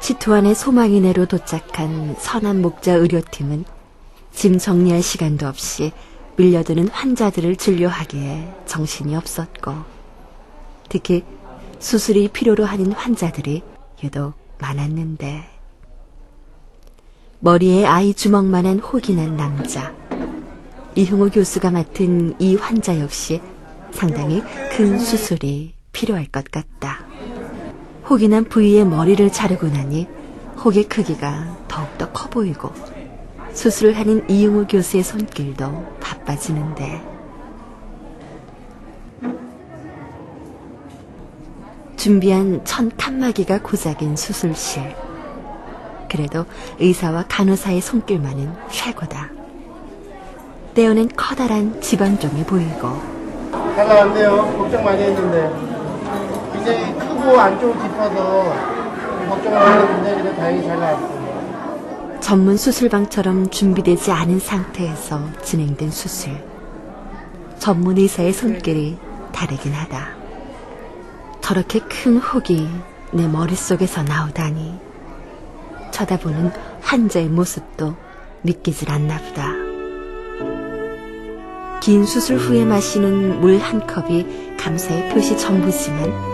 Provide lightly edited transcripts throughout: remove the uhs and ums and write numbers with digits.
치투안의 소망이네로 도착한 선한 목자 의료팀은 짐 정리할 시간도 없이 밀려드는 환자들을 진료하기에 정신이 없었고, 특히 수술이 필요로 하는 환자들이 유독 많았는데, 머리에 아이 주먹만한 혹이 난 남자, 이흥호 교수가 맡은 이 환자 역시 상당히 큰 수술이 필요할 것 같다. 혹이 난 부위의 머리를 자르고 나니 혹의 크기가 더욱더 커 보이고, 수술을 하는 이흥호 교수의 손길도 바빠지는데, 준비한 천 칸막이가 고작인 수술실. 그래도 의사와 간호사의 손길만은 최고다. 떼어낸 커다란 집안종이 보이고, 잘 나왔네요. 걱정 많이 했는데 굉장히 크고 안쪽으로 깊어서 걱정을 많이 했는데 그래도 다행히 잘 나왔습니다. 전문 수술방처럼 준비되지 않은 상태에서 진행된 수술. 전문 의사의 손길이 다르긴 하다. 저렇게 큰 혹이 내 머릿속에서 나오다니, 쳐다보는 환자의 모습도 믿기질 않나 보다. 긴 수술 후에 마시는 물 한 컵이 감사의 표시 전부지만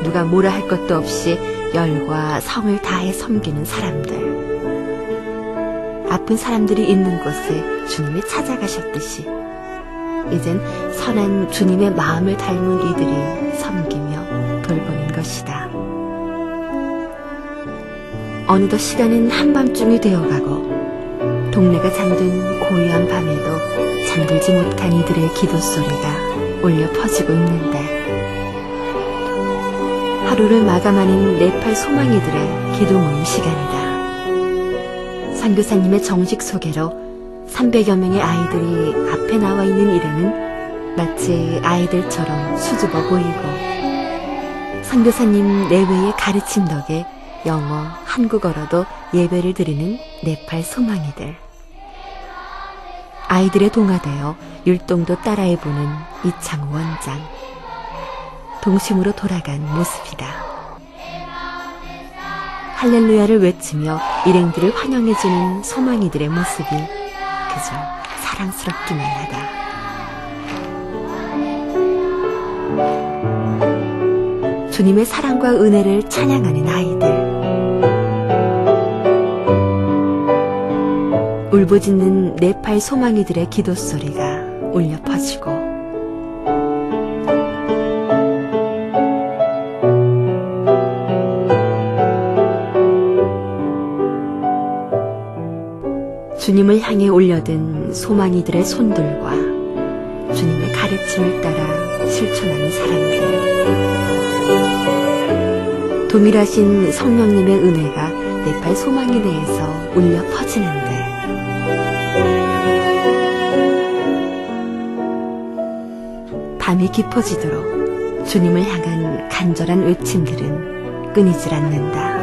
누가 뭐라 할 것도 없이 열과 성을 다해 섬기는 사람들. 아픈 사람들이 있는 곳에 주님이 찾아가셨듯이 이젠 선한 주님의 마음을 닮은 이들이 섬기며 돌보는 것이다. 어느덧 시간은 한밤중이 되어가고, 동네가 잠든 고요한 밤에도 잠들지 못한 이들의 기도 소리가 울려 퍼지고 있는데, 하루를 마감하는 네팔 소망이들의 기도 모임 시간이다. 선교사님의 정식 소개로 300여 명의 아이들이 앞에 나와 있는 일에는 마치 아이들처럼 수줍어 보이고, 선교사님 내외의 가르침 덕에 영어, 한국어로도 예배를 드리는 네팔 소망이들. 아이들의 동화되어 율동도 따라해보는 이창호 원장. 동심으로 돌아간 모습이다. 할렐루야를 외치며 일행들을 환영해주는 소망이들의 모습이 그저 사랑스럽기만 하다. 주님의 사랑과 은혜를 찬양하는 아이들. 울부짖는 네팔 소망이들의 기도 소리가 울려 퍼지고, 주님을 향해 올려든 소망이들의 손들과 주님의 가르침을 따라 실천하는 사람들. 동일하신 성령님의 은혜가 네팔 소망이내에서 울려 퍼지는데, 밤이 깊어지도록 주님을 향한 간절한 외침들은 끊이질 않는다.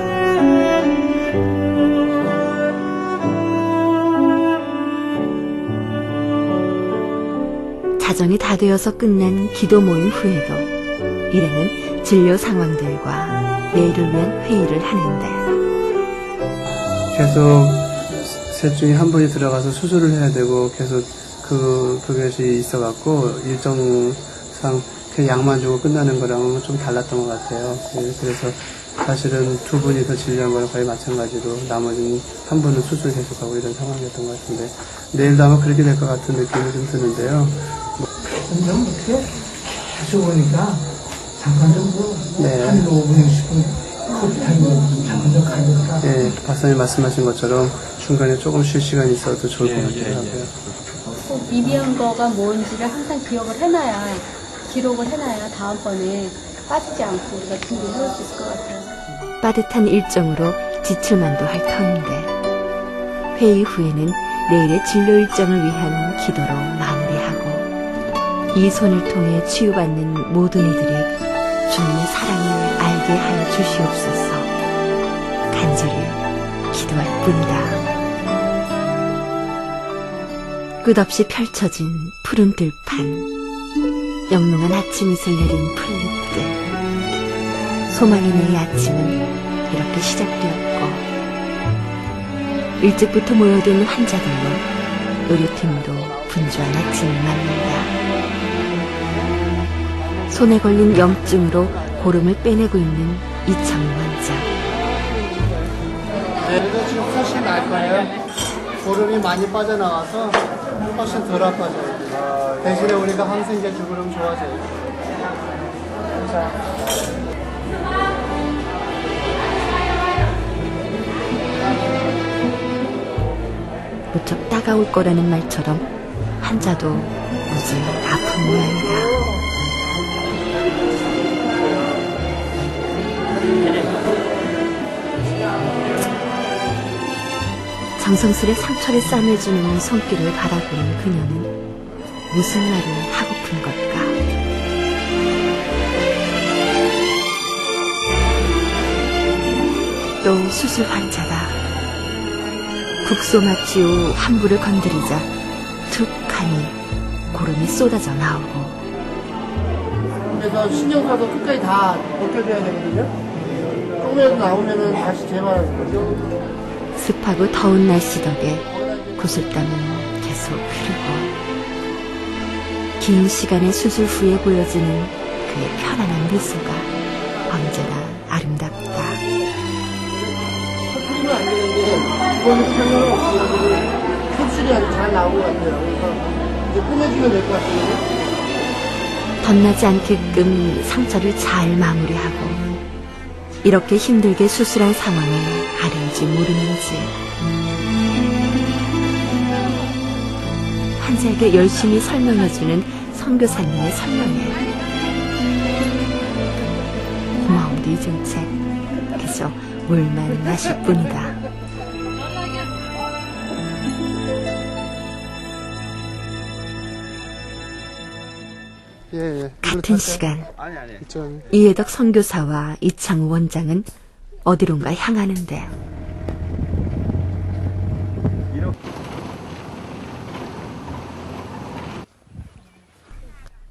자정이 다 되어서 끝난 기도 모임 후에도 일행은 진료 상황들과 내일을 위한 회의를 하는데, 계속 셋 중에 한 분이 들어가서 수술을 해야 되고 계속 그것이 있어갖고 일정상 그 약만 주고 끝나는 거랑은 좀 달랐던 것 같아요. 그래서 사실은 두 분이 더 진료한 거랑 거의 마찬가지로 나머지는 한 분은 수술 계속하고 이런 상황이었던 것 같은데, 내일도 아마 그렇게 될 것 같은 느낌이 좀 드는데요. 근데 어떻게 다시 오니까 잠깐 정도 네. 한 5분, 10분 커피 타임으로 잠깐 좀 가니까. 예, 박사님 말씀하신 것처럼 중간에 조금 쉴 시간이 있어도 좋을 것 같더라고요. 꼭 미비한 거가 뭔지를 항상 기억을 해놔야, 기록을 해놔야 다음번에 빠지지 않고 우리가 준비를 해올 수 있을 것 같아요. 빠듯한 일정으로 지칠만도 할 터인데, 회의 후에는 내일의 진료 일정을 위한 기도로 마무리하고, 이 손을 통해 치유받는 모든 이들이 주님의 사랑을 알게 하여 주시옵소서 간절히 기도할 뿐이다. 끝없이 펼쳐진 푸른 들판, 영롱한 아침 이슬 내린 풀잎들. 소망이네의 아침은 이렇게 시작되었고 일찍부터 모여든 환자들로 의료팀도 분주한 아침을 맞는다. 손에 걸린 염증으로 고름을 빼내고 있는 이창우 환자. 그래도 지금 훨씬 나을 거예요. 고름이 많이 빠져나와서 훨씬 덜 아파져요. 대신에 우리가 항생제 주고 그러면 좋아져요. 무척 따가울 거라는 말처럼 환자도 무지 아픈 모양이다. 정성스레 상처를 싸매주는 손길을 바라보는 그녀는 무슨 말을 하고픈 걸까? 또 수술 환자다. 국소 마취 후 환부를 건드리자 툭 하니 고름이 쏟아져 나오고 그래서 신경과도 끝까지 다 벗겨줘야 되거든요. 조금이라도 나오면은 다시 재발하거든요. 습하고 더운 날씨 덕에 구슬땀은 계속 흐르고 긴 시간의 수술 후에 보여지는 그의 편안한 미소가 언제나 아름답다. 풀리면 안 되는데 이거는 상관없이 흡수이 아주 잘 나온 것 같아요. 그래서 이제 꾸며주면 될 것 같아요. 덧나지 않게끔 상처를 잘 마무리하고 이렇게 힘들게 수술한 상황을 아는지 모르는지 환자에게 열심히 설명해주는 선교사님의 설명에 고마움도 잊은 채 그저 물만 마실 뿐이다. 예. 같은 시간 이쪽. 이해덕 선교사와 이창우 원장은 어디론가 향하는데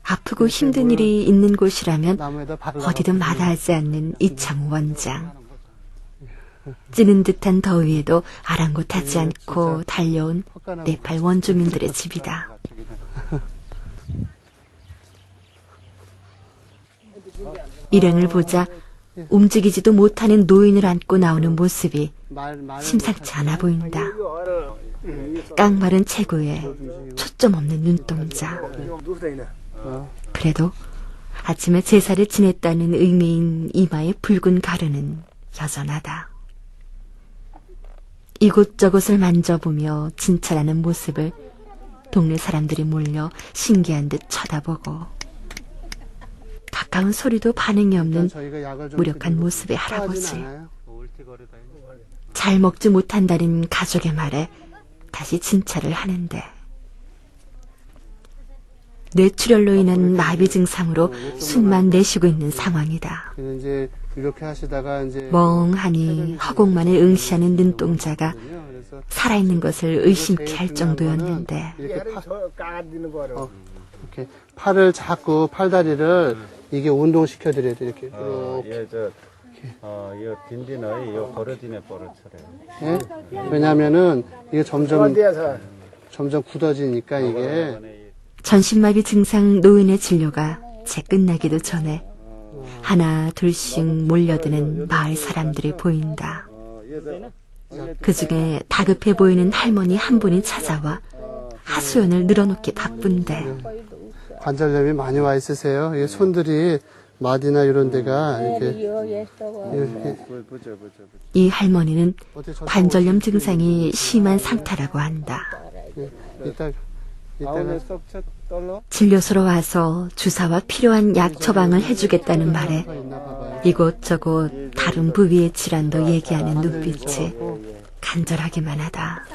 아프고 힘든 일이 있는 곳이라면 나무에다 발라. 어디든 마다하지 않는 이창우 원장. 찌는 듯한 더위에도 아랑곳하지 않고 달려온 네팔 원주민들의 집이다. 일행을 보자 움직이지도 못하는 노인을 안고 나오는 모습이 심상치 않아 보인다. 깡마른 체구에 초점 없는 눈동자. 그래도 아침에 제사를 지냈다는 의미인 이마의 붉은 가루는 여전하다. 이곳저곳을 만져보며 진찰하는 모습을 동네 사람들이 몰려 신기한 듯 쳐다보고 가까운 소리도 반응이 없는 무력한 모습의 할아버지. 잘 먹지 못한다는 가족의 말에 다시 진찰을 하는데 뇌출혈로 인한 마비 증상으로 숨만 내쉬고 있는 상황이다. 이제 이렇게 하시다가 이제 멍하니 허공만을 응시하는 눈동자가 살아있는 것을 의심케 할 정도였는데 이렇게 이렇게 팔을 잡고 팔다리를 이게 운동시켜 드려야 돼 이렇게. 이 딘딘의 이 버러진의 버릇처럼. 예? 왜냐면은 이게 점점 굳어지니까 이게 전신마비 증상 노인의 진료가 채 끝나기도 전에 하나 둘씩 몰려드는 마을 사람들이 보인다. 그 중에 다급해 보이는 할머니 한 분이 찾아와 하소연을 늘어놓기 바쁜데 관절염이 많이 와 있으세요. 이게 손들이 마디나 이런 데가 이렇게 이 할머니는 관절염 증상이 심한 상태라고 한다. 이따가 진료소로 와서 주사와 필요한 약 처방을 해주겠다는 말에 이곳저곳 다른 부위의 질환도 얘기하는 눈빛이 간절하기만 하다.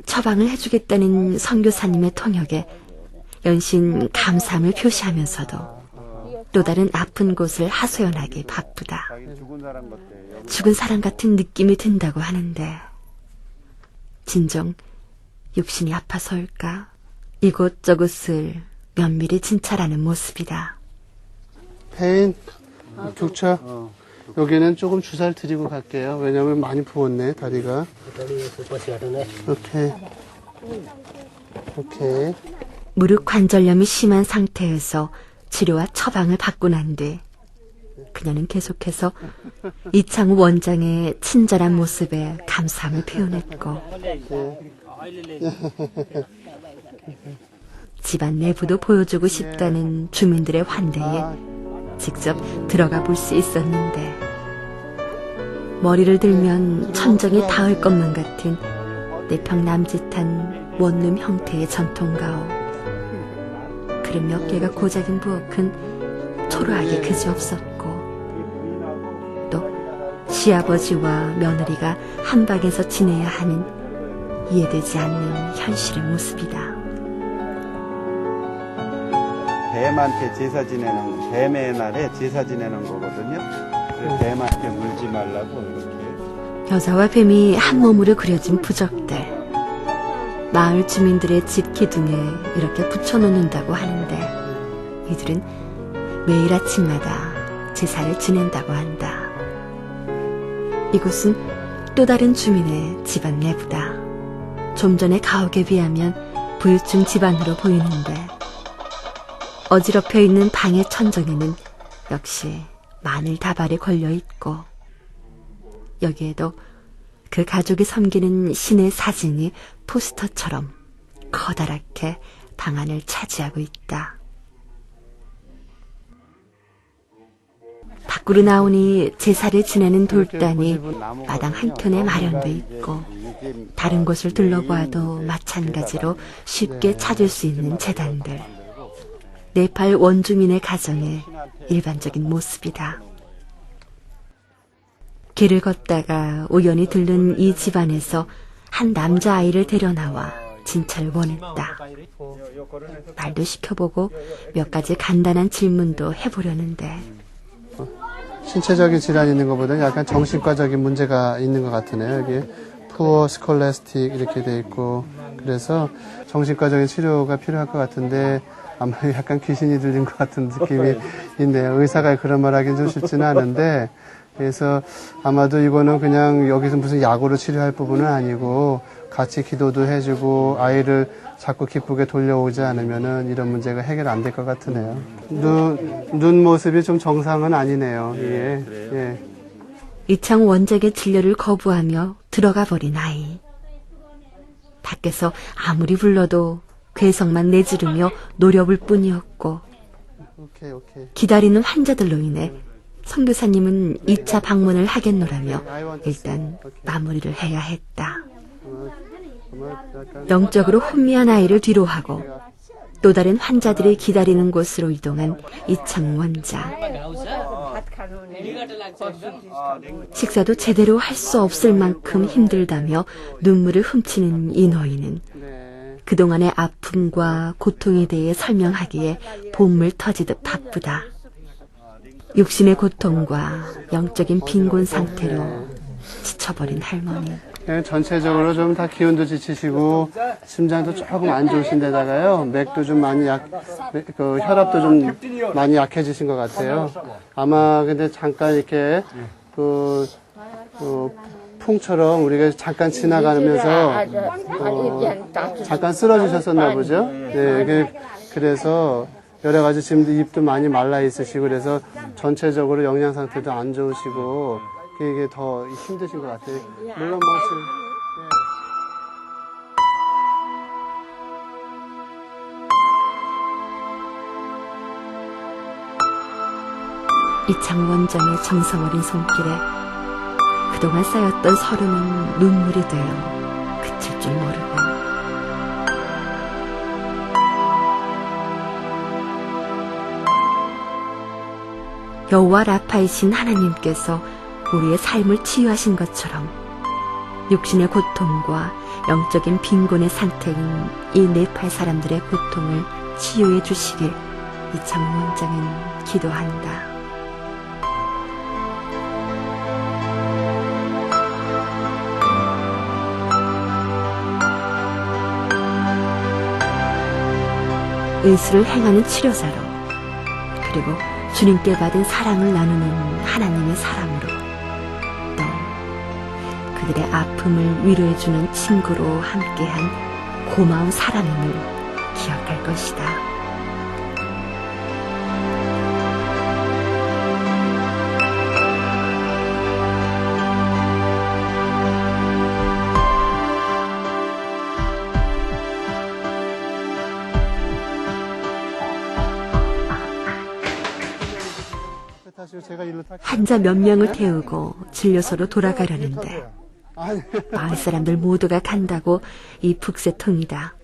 처방을 해주겠다는 선교사님의 통역에 연신 감사함을 표시하면서도 또 다른 아픈 곳을 하소연하기 바쁘다. 죽은 사람 같은 느낌이 든다고 하는데 진정 육신이 아파서일까? 이곳저곳을 면밀히 진찰하는 모습이다. 페인, 격차. 여기는 조금 주사를 드리고 갈게요. 왜냐면 많이 부었네, 다리가. 오케이. 오케이. 무릎 관절염이 심한 상태에서 치료와 처방을 받고 난 뒤 그녀는 계속해서 이창우 원장의 친절한 모습에 감사함을 표현했고 집안 내부도 보여주고 싶다는 주민들의 환대에 직접 들어가 볼 수 있었는데 머리를 들면 천정이 닿을 것만 같은 내평 남짓한 원룸 형태의 전통가옥. 그릇 몇 개가 고작인 부엌은 초라하게 그지없었고 또 시아버지와 며느리가 한 방에서 지내야 하는 이해되지 않는 현실의 모습이다. 뱀한테 제사 지내는, 뱀의 날에 제사 지내는 거거든요. 그래서 뱀한테 물지 말라고 이렇게. 여자와 뱀이 한 몸으로 그려진 부적들. 마을 주민들의 집 기둥에 이렇게 붙여놓는다고 하는데 이들은 매일 아침마다 제사를 지낸다고 한다. 이곳은 또 다른 주민의 집안 내부다. 좀 전의 가옥에 비하면 부유층 집안으로 보이는데 어지럽혀 있는 방의 천정에는 역시 마늘 다발이 걸려있고 여기에도 그 가족이 섬기는 신의 사진이 포스터처럼 커다랗게 방안을 차지하고 있다. 밖으로 나오니 제사를 지내는 돌단이 마당 한켠에 마련돼 있고 다른 곳을 둘러보아도 마찬가지로 쉽게 찾을 수 있는 제단들. 네팔 원주민의 가정의 일반적인 모습이다. 길을 걷다가 우연히 들른 이 집안에서 한 남자아이를 데려나와 진찰을 원했다. 말도 시켜보고 몇 가지 간단한 질문도 해보려는데 신체적인 질환이 있는 것보다는 약간 정신과적인 문제가 있는 것 같으네요. 여기 푸어 스콜레스틱 이렇게 돼 있고 그래서 정신과적인 치료가 필요할 것 같은데 아마 약간 귀신이 들린 것 같은 느낌이 있네요. 의사가 그런 말 하긴 좀 쉽지는 않은데 그래서 아마도 이거는 그냥 여기서 무슨 약으로 치료할 부분은 아니고 같이 기도도 해주고 아이를 자꾸 기쁘게 돌려오지 않으면은 이런 문제가 해결 안 될 것 같으네요. 눈 모습이 좀 정상은 아니네요. 이게. 예. 이창 원작의 진료를 거부하며 들어가 버린 아이. 밖에서 아무리 불러도 괴성만 내지르며 노려볼 뿐이었고 기다리는 환자들로 인해 선교사님은 2차 방문을 하겠노라며 일단 마무리를 해야 했다. 영적으로 혼미한 아이를 뒤로하고 또 다른 환자들이 기다리는 곳으로 이동한 이창 원장. 식사도 제대로 할 수 없을 만큼 힘들다며 눈물을 훔치는 이 노인은 그동안의 아픔과 고통에 대해 설명하기에 본물 터지듯 바쁘다. 육신의 고통과 영적인 빈곤 상태로 지쳐버린 할머니. 전체적으로 좀 다 기운도 지치시고 심장도 조금 안 좋으신 데다가요. 맥도 좀 많이 혈압도 좀 많이 약해지신 것 같아요. 아마 근데 잠깐 이렇게 풍처럼 우리가 잠깐 지나가면서 잠깐 쓰러지셨었나 보죠. 네, 그래서 여러 가지 지금 입도 많이 말라 있으시고 그래서 전체적으로 영양 상태도 안 좋으시고 이게 더 힘드신 것 같아요. 물론 뭐 이창 원장의 정성 어린 손길에 그동안 쌓였던 서름은 눈물이 되어 그칠 줄 모르고 여호와 라파이신 하나님께서 우리의 삶을 치유하신 것처럼 육신의 고통과 영적인 빈곤의 상태인 이 네팔 사람들의 고통을 치유해 주시길 이창 원장은 기도한다. 의술을 행하는 치료사로 그리고 주님께 받은 사랑을 나누는 하나님의 사람으로, 또 그들의 아픔을 위로해주는 친구로 함께한 고마운 사람임을 기억할 것이다. 환자 몇 명을 태우고 진료소로 돌아가려는데 마을 사람들 모두가 간다고 이 북새통이다.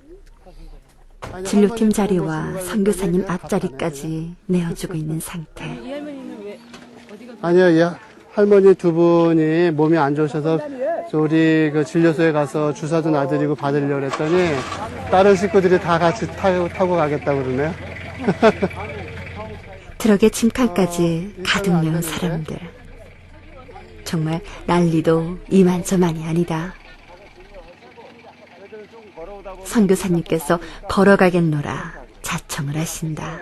진료팀 자리와 선교사님 앞자리까지 내어주고 있는 상태. 아니요, 이 할머니 두 분이 몸이 안 좋으셔서 우리 그 진료소에 가서 주사도 놔드리고 받으려고 했더니 다른 식구들이 다 같이 타고 가겠다고 그러네요. 트럭에 짐칸까지 가득 메운 사람들. 정말 난리도 이만저만이 아니다. 선교사님께서 걸어가겠노라 자청을 하신다.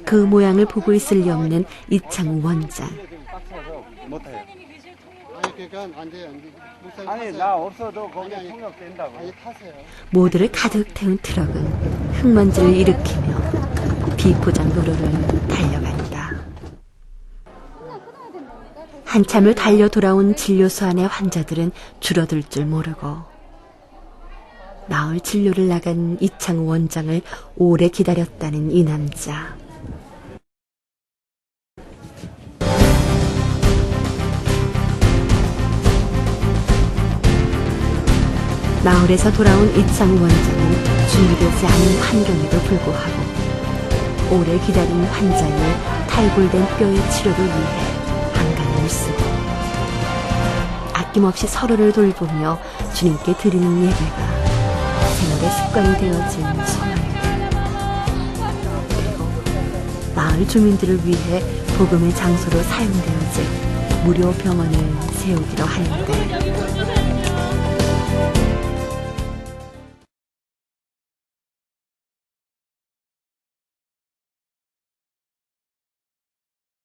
그 모양을 보고 있을 리 없는 이창우 원장. 못해요. 그러니까 안 돼요. 아니, 나 없어도 거기 통역된다고. 타세요. 모두를 가득 태운 트럭은 흙먼지를 일으키며 비포장 도로를 달려간다. 한참을 달려 돌아온 진료소 안의 환자들은 줄어들 줄 모르고 마을 진료를 나간 이창우 원장을 오래 기다렸다는 이 남자. 마을에서 돌아온 이창우 원장은 준비되지 않은 환경에도 불구하고 오래 기다린 환자의 탈골된 뼈의 치료를 위해 안간힘을 쓰고 아낌없이 서로를 돌보며 주님께 드리는 예배가 생활의 습관이 되어진 소망입니다. 그리고 마을 주민들을 위해 복음의 장소로 사용되어질 무료 병원을 세우기로 하는데